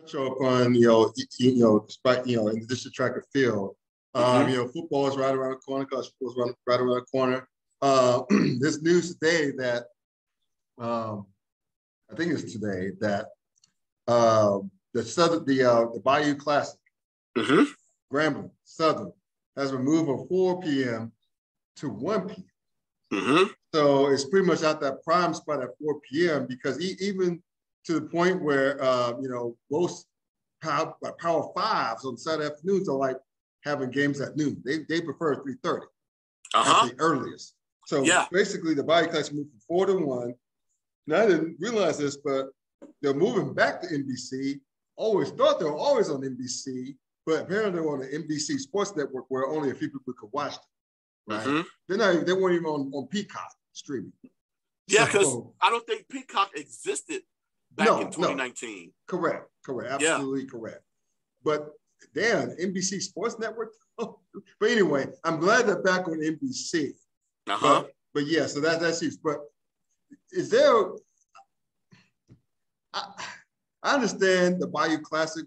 touch upon, despite, in addition to track and field, football is right around the corner, college football is right around the corner. This news today that, I think it's today, that the Bayou Classic, Grambling, Southern, has been moved from 4 p.m. to 1 p.m. So it's pretty much at that prime spot at 4 p.m. because even to the point where, most Power Fives on Saturday afternoons are like having games at noon. They prefer 3:30 as the earliest. So basically the Bayou Classic moved from 4 to 1. Now I didn't realize this, but they're moving back to NBC. Always thought they were always on NBC, but apparently they're on the NBC Sports Network where only a few people could watch them. Right? They weren't even on Peacock streaming. Yeah, because I don't think Peacock existed back in 2019. No. Correct. Absolutely correct. But damn, NBC Sports Network. But anyway, I'm glad they're back on NBC. But yeah, so that's huge. But is there? I understand the Bayou Classic.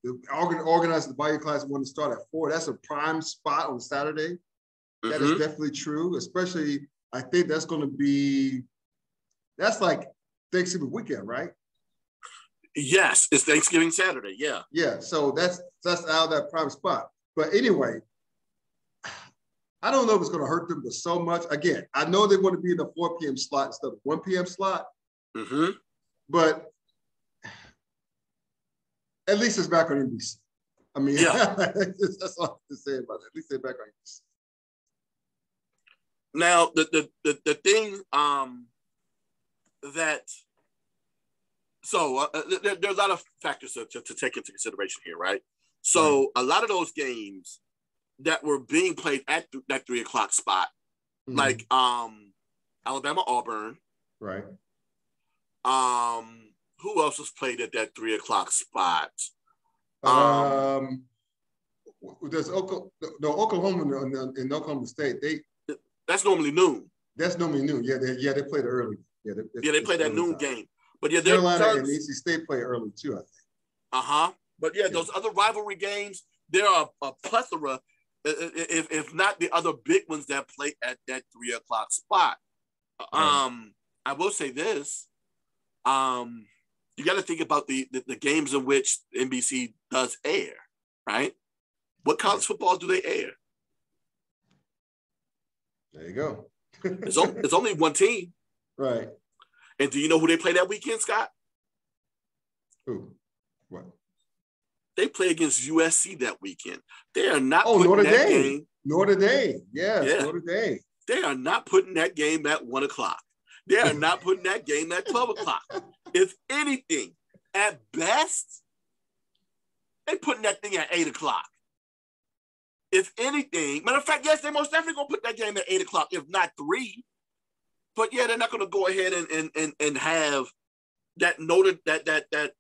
The organizer of the Bayou Classic want to start at 4. That's a prime spot on Saturday. That is definitely true. Especially, I think that's like Thanksgiving weekend, right? Yes, it's Thanksgiving Saturday. Yeah. Yeah. So that's out of that prime spot. But anyway, I don't know if it's going to hurt them so much. Again, I know they want to be in the 4 p.m. slot instead of 1 p.m. slot. But at least it's back on NBC. I mean, that's all I have to say about it. At least they're back on NBC. Now, the thing there's a lot of factors to take into consideration here, right? So a lot of those games that were being played at that 3 o'clock spot, like Alabama Auburn, right? Who else was played at that 3 o'clock spot? There's Oklahoma in Oklahoma State. That's normally noon. That's normally noon. Yeah, they played it early. They played that noon game. But yeah, Carolina and NC State play early too, I think. But yeah, those other rivalry games, there are a plethora, if not the other big ones that play at that 3 o'clock spot. I will say this. You got to think about the games in which NBC does air, right? What college football do they air? There you go. It's only one team. Right. And do you know who they play that weekend, Scott? Who? What? They play against USC that weekend. They are not putting Notre that Dame. game. Notre Dame. Yes, Notre Dame. They are not putting that game at 1 o'clock. They are not putting that game at 12 o'clock. If anything, at best, they're putting that thing at 8 o'clock. If anything, matter of fact, yes, they're most definitely going to put that game at 8 o'clock, if not 3. But yeah, they're not going to go ahead and have that noted that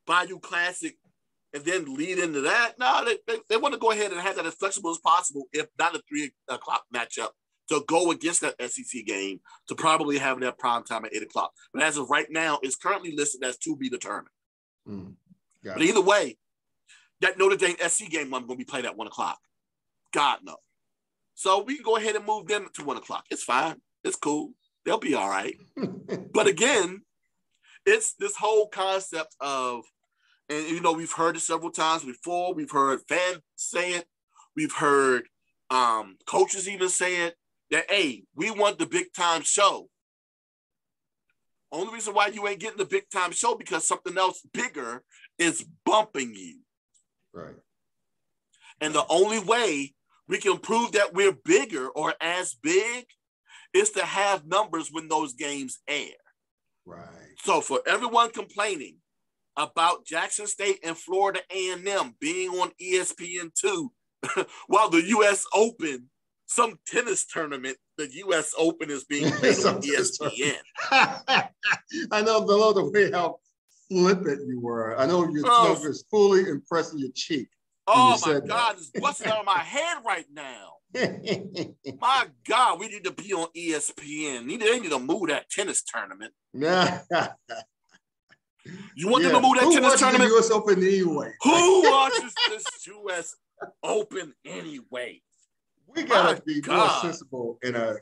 Bayou Classic and then lead into that. No, they want to go ahead and have that as flexible as possible, if not a 3 o'clock matchup, to go against that SEC game, to probably have that prime time at 8 o'clock. But as of right now, it's currently listed as to be determined. But either way, that Notre Dame SC game I'm going to be played at 1 o'clock. God no. So we can go ahead and move them to 1 o'clock. It's fine. It's cool. They'll be all right. But again, it's this whole concept of, and we've heard it several times before. We've heard fans say it. We've heard coaches even say it, that, hey, we want the big time show. Only reason why you ain't getting the big time show because something else bigger is bumping you. Right. And the only way we can prove that we're bigger or as big is to have numbers when those games air. Right. So for everyone complaining about Jackson State and Florida A&M being on ESPN2 while the U.S. Open, some tennis tournament, the U.S. Open is being played on ESPN. I know the way how flippant you were. I know your tongue is fully impressing your cheek. Oh my God, it's busting out of my head right now. My God, we need to be on ESPN. They need to move that tennis tournament. You want them to move that tennis tournament? Who watches the U.S. Open anyway? Who watches this U.S. Open anyway? We gotta be more sensible in our